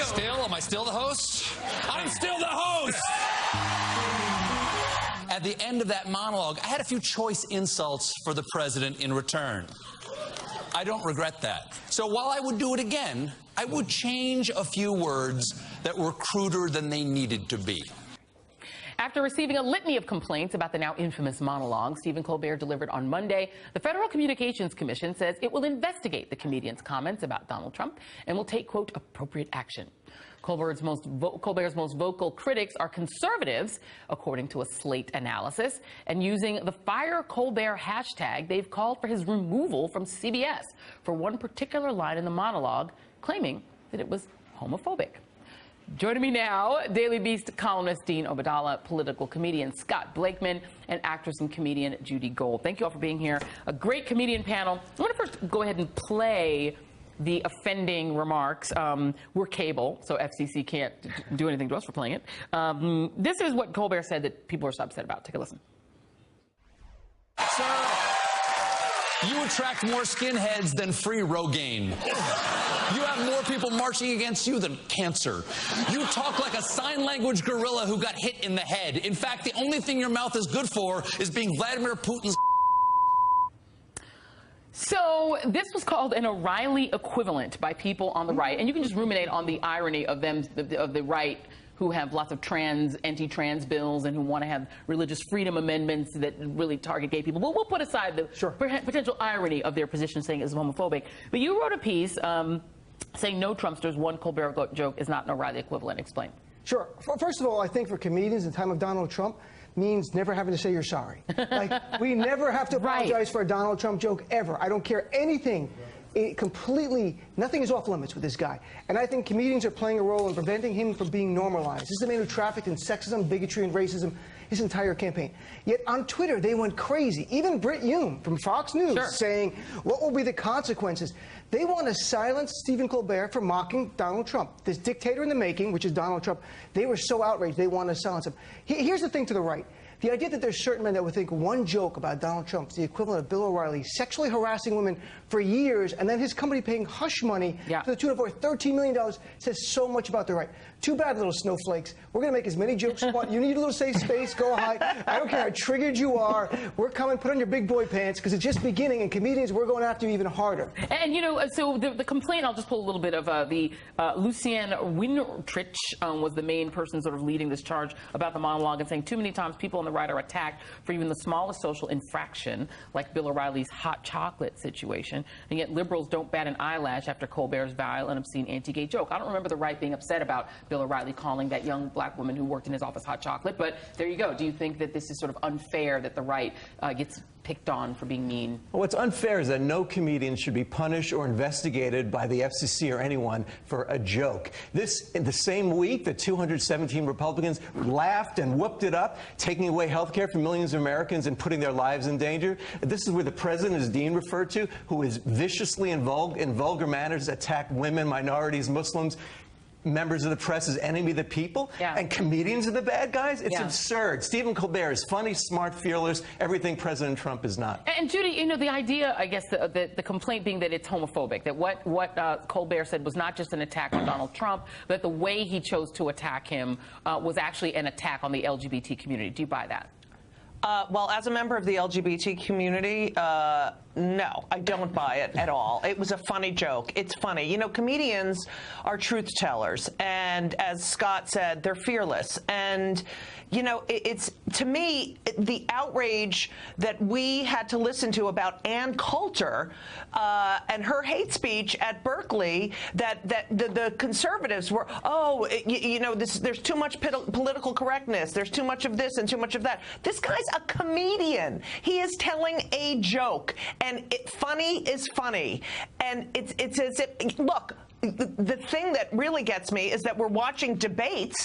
Am I still the host? I'm still the host! At the end of that monologue, I had a few choice insults for the president in return. I don't regret that. So while I would do it again, I would change a few words that were cruder than they needed to be. After receiving a litany of complaints about the now infamous monologue Stephen Colbert delivered on Monday, the Federal Communications Commission says it will investigate the comedian's comments about Donald Trump and will take, quote, appropriate action. Colbert's most vocal critics are conservatives, according to a Slate analysis, and using the Fire Colbert hashtag, they've called for his removal from CBS for one particular line in the monologue, claiming that it was homophobic. Joining me now, Daily Beast columnist Dean Obadala, political comedian Scott Blakeman, and actress and comedian Judy Gold. Thank you all for being here. A great comedian panel. I want to first go ahead and play the offending remarks. We're cable, so FCC can't do anything to us for playing it. This is what Colbert said that people are so upset about. Take a listen. Sir, you attract more skinheads than free Rogaine. You have more people marching against you than cancer. You talk like a sign language gorilla who got hit in the head. In fact, the only thing your mouth is good for is being Vladimir Putin's. So this was called an O'Reilly equivalent by people on the right, and you can just ruminate on the irony of them, of the right, who have lots of anti-trans bills and who want to have religious freedom amendments that really target gay people. Well, we'll put aside the potential irony of their position saying it's homophobic. But you wrote a piece saying no Trumpsters, one Colbert joke is not an O'Reilly equivalent. Explain. Sure. First of all, I think for comedians, the time of Donald Trump means never having to say you're sorry. Like, we never have to apologize for a Donald Trump joke, ever. I don't care anything. Nothing is off limits with this guy. And I think comedians are playing a role in preventing him from being normalized. This is a man who trafficked in sexism, bigotry, and racism his entire campaign. Yet on Twitter, they went crazy. Even Brit Hume from Fox News saying, what will be the consequences? They want to silence Stephen Colbert for mocking Donald Trump. This dictator in the making, which is Donald Trump, they were so outraged, they want to silence him. Here's the thing to the right. The idea that there's certain men that would think one joke about Donald Trump is the equivalent of Bill O'Reilly sexually harassing women for years and then his company paying hush money to the tune of over $13 million says so much about the right. Too bad, little snowflakes. We're going to make as many jokes as you want. You need a little safe space. Go high. I don't care how triggered you are. We're coming. Put on your big boy pants because it's just beginning. And comedians, we're going after you even harder. And, you know, so the complaint, I'll just pull a little bit of Lucienne Wintrich was the main person sort of leading this charge about the monologue and saying too many times people on the right are attacked for even the smallest social infraction, like Bill O'Reilly's hot chocolate situation. And yet liberals don't bat an eyelash after Colbert's vile and obscene anti-gay joke. I don't remember the right being upset about Bill O'Reilly calling that young black woman who worked in his office hot chocolate, but there you go. Do you think that this is sort of unfair that the right gets picked on for being mean? Well, what's unfair is that no comedian should be punished or investigated by the FCC or anyone for a joke. This, in the same week that 217 Republicans laughed and whooped it up, taking away health care for millions of Americans and putting their lives in danger. This is where the president, as Dean referred to, who is viciously in vulgar manners, attacked women, minorities, Muslims, members of the press as enemy of the people, and comedians are the bad guys? It's absurd. Stephen Colbert is funny, smart, fearless, everything President Trump is not. And Judy, you know, the idea, I guess, the complaint being that it's homophobic, that what Colbert said was not just an attack on Donald Trump, but the way he chose to attack him was actually an attack on the LGBT community. Do you buy that? Well, as a member of the LGBT community, no, I don't buy it at all. It was a funny joke. It's funny. You know, comedians are truth tellers. And as Scott said, they're fearless. And, you know, it's, to me, the outrage that we had to listen to about Ann Coulter and her hate speech at Berkeley, that the conservatives were, you know, there's too much political correctness. There's too much of this and too much of that. This guy's a comedian. He is telling a joke. And funny is funny. And it's as if, look, the thing that really gets me is that we're watching debates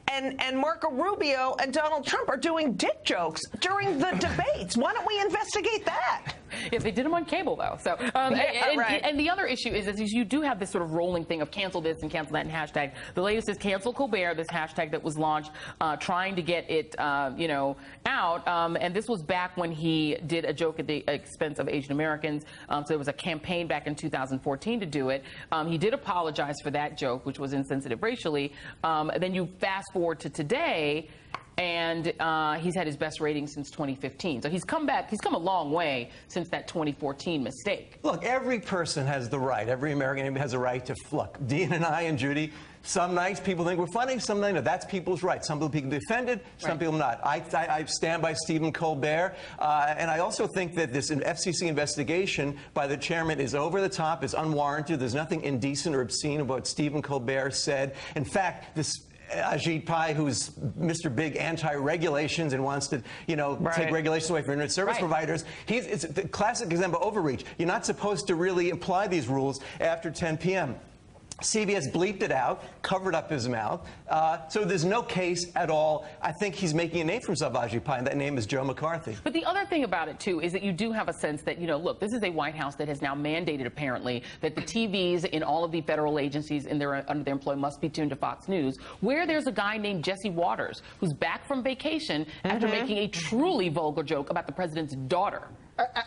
and Marco Rubio and Donald Trump are doing dick jokes during the debates. Why don't we investigate that? Yeah, they did them on cable, though. So, and the other issue is you do have this sort of rolling thing of cancel this and cancel that and hashtag. The latest is cancel Colbert, this hashtag that was launched trying to get it, you know, out. And this was back when he did a joke at the expense of Asian Americans. So there was a campaign back in 2014 to do it. He did apologize apologized for that joke, which was insensitive racially. Then you fast forward to today, and he's had his best rating since 2015. So he's come back. He's come a long way since that 2014 mistake. Look, every person has the right, every American has a right to, look, Dean and I and Judy, some nights people think we're funny, some nights, no, that's people's right. Some people can be offended, some people not. I stand by Stephen Colbert, and I also think that this FCC investigation by the chairman is over the top, is unwarranted. There's nothing indecent or obscene about what Stephen Colbert said. In fact, this Ajit Pai, who's Mr. Big anti-regulations and wants to, take regulations away from internet service providers. It's the classic example of overreach. You're not supposed to really apply these rules after 10 p.m. CBS bleeped it out, covered up his mouth. So there's no case at all. I think he's making a name for himself, Ajit Pai, and that name is Joe McCarthy. But the other thing about it, too, is that you do have a sense that, look, this is a White House that has now mandated, apparently, that the TVs in all of the federal agencies under their employ must be tuned to Fox News, where there's a guy named Jesse Waters who's back from vacation after making a truly vulgar joke about the president's daughter.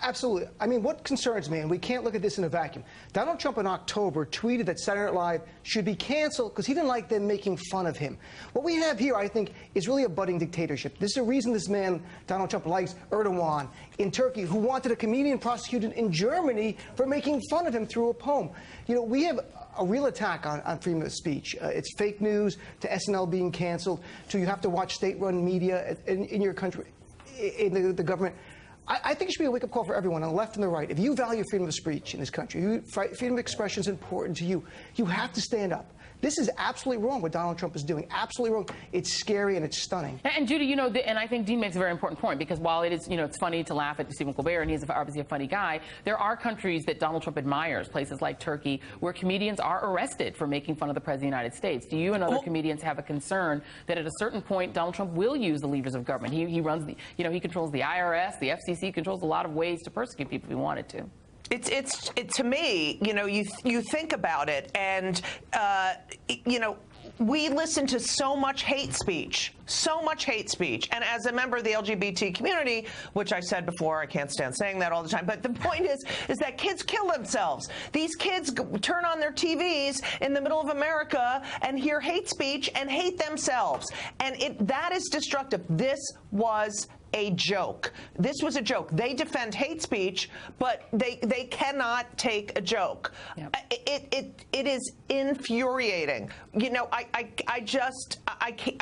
Absolutely. I mean, what concerns me, and we can't look at this in a vacuum, Donald Trump in October tweeted that Saturday Night Live should be canceled because he didn't like them making fun of him. What we have here, I think, is really a budding dictatorship. This is the reason this man, Donald Trump, likes Erdogan in Turkey, who wanted a comedian prosecuted in Germany for making fun of him through a poem. We have a real attack on freedom of speech. It's fake news, to SNL being canceled, to you have to watch state-run media in your country, in the government. I think it should be a wake-up call for everyone on the left and the right. If you value freedom of speech in this country, freedom of expression is important to you, you have to stand up. This is absolutely wrong what Donald Trump is doing. Absolutely wrong. It's scary and it's stunning. And Judy, and I think Dean makes a very important point, because while it is, it's funny to laugh at Stephen Colbert, and he's obviously a funny guy, there are countries that Donald Trump admires, places like Turkey, where comedians are arrested for making fun of the President of the United States. Do you and other comedians have a concern that at a certain point Donald Trump will use the levers of government? He runs the, he controls the IRS, the FCC, controls a lot of ways to persecute people if he wanted to. It's to me, you think about it, and we listen to so much hate speech, and as a member of the LGBT community, which I said before, I can't stand saying that all the time, but the point is that kids kill themselves. These kids turn on their TVs in the middle of America and hear hate speech and hate themselves, and that is destructive. This was a joke. This was a joke. They defend hate speech, but they cannot take a joke. Yep. It is infuriating. I can't,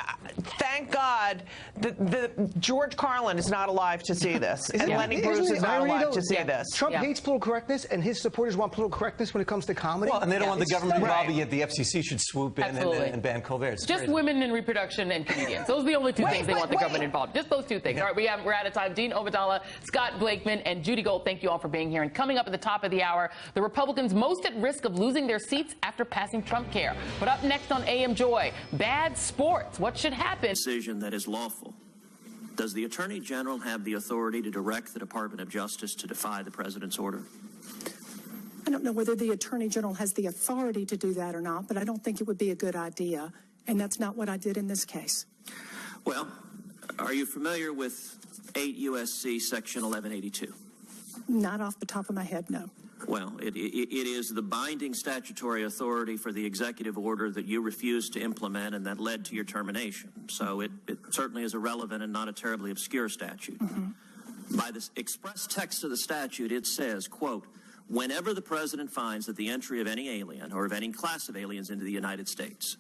thank God the George Carlin is not alive to see this, and Lenny Bruce is not alive to see this. Trump hates political correctness, and his supporters want political correctness when it comes to comedy. Well, and they don't want the government involved, yet the FCC should swoop in and ban Colbert. It's just crazy. Women in reproduction and comedians. Those are the only two things they want the government involved. Just those two things. All right, we're out of time. Dean Obeidallah, Scott Blakeman, and Judy Gold, thank you all for being here. And coming up at the top of the hour, the Republicans most at risk of losing their seats after passing Trump Care. But up next on AM Joy, bad sports. What should happen? Decision that is lawful. Does the Attorney General have the authority to direct the Department of Justice to defy the President's order? I don't know whether the Attorney General has the authority to do that or not, but I don't think it would be a good idea. And that's not what I did in this case. Well, are you familiar with 8 U.S.C. Section 1182? Not off the top of my head, no. Well, it is the binding statutory authority for the executive order that you refused to implement and that led to your termination. So it certainly is a relevant and not a terribly obscure statute. Mm-hmm. By the express text of the statute, it says, quote, whenever the president finds that the entry of any alien or of any class of aliens into the United States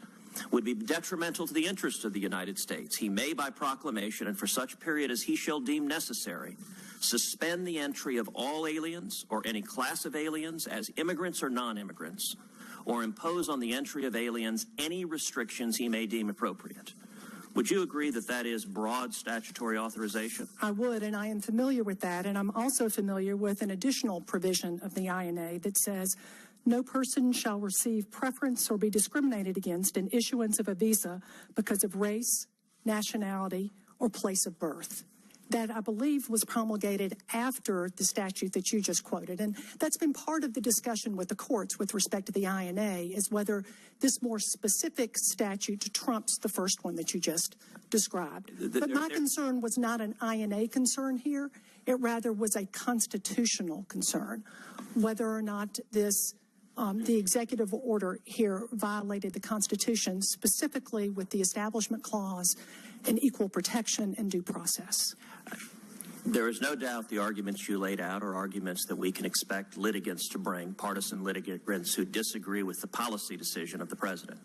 would be detrimental to the interests of the United States, he may, by proclamation and for such period as he shall deem necessary, suspend the entry of all aliens or any class of aliens as immigrants or non-immigrants, or impose on the entry of aliens any restrictions he may deem appropriate. Would you agree that that is broad statutory authorization? I would, and I am familiar with that, and I'm also familiar with an additional provision of the INA that says no person shall receive preference or be discriminated against in issuance of a visa because of race, nationality, or place of birth. That, I believe, was promulgated after the statute that you just quoted. And that's been part of the discussion with the courts with respect to the INA, is whether this more specific statute trumps the first one that you just described. But my concern was not an INA concern here. It rather was a constitutional concern, whether or not this the executive order here violated the Constitution, specifically with the Establishment Clause and equal protection and due process. There is no doubt the arguments you laid out are arguments that we can expect litigants to bring, partisan litigants who disagree with the policy decision of the president.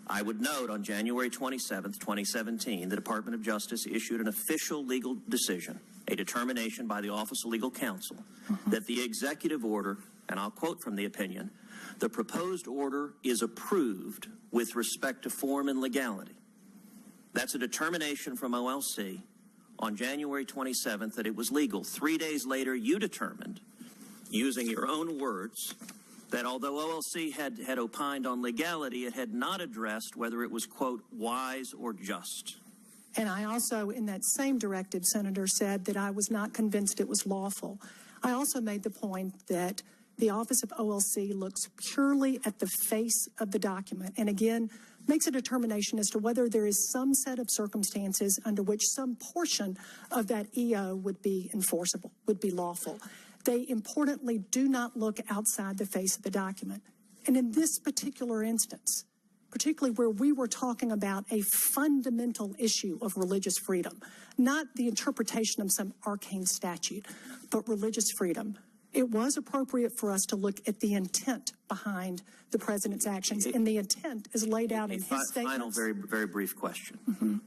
I would note on January 27th, 2017, the Department of Justice issued an official legal decision, a determination by the Office of Legal Counsel, that the executive order, and I'll quote from the opinion, the proposed order is approved with respect to form and legality. That's a determination from OLC on January 27th that it was legal. 3 days later, you determined, using your own words, that although OLC had opined on legality, it had not addressed whether it was, quote, wise or just. And I also, in that same directive, Senator, said that I was not convinced it was lawful. I also made the point that the Office of OLC looks purely at the face of the document and, again, makes a determination as to whether there is some set of circumstances under which some portion of that EO would be enforceable, would be lawful. They importantly do not look outside the face of the document. And in this particular instance, particularly where we were talking about a fundamental issue of religious freedom, not the interpretation of some arcane statute, but religious freedom, it was appropriate for us to look at the intent behind the president's actions, and the intent is laid out in his statements. Final, very brief question.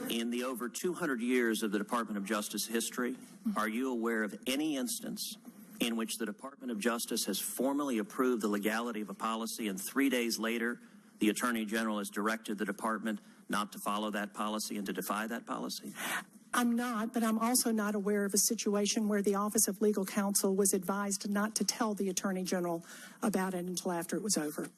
In the over 200 years of the Department of Justice history, are you aware of any instance in which the Department of Justice has formally approved the legality of a policy and 3 days later the Attorney General has directed the department not to follow that policy and to defy that policy? I'm not, but I'm also not aware of a situation where the Office of Legal Counsel was advised not to tell the Attorney General about it until after it was over.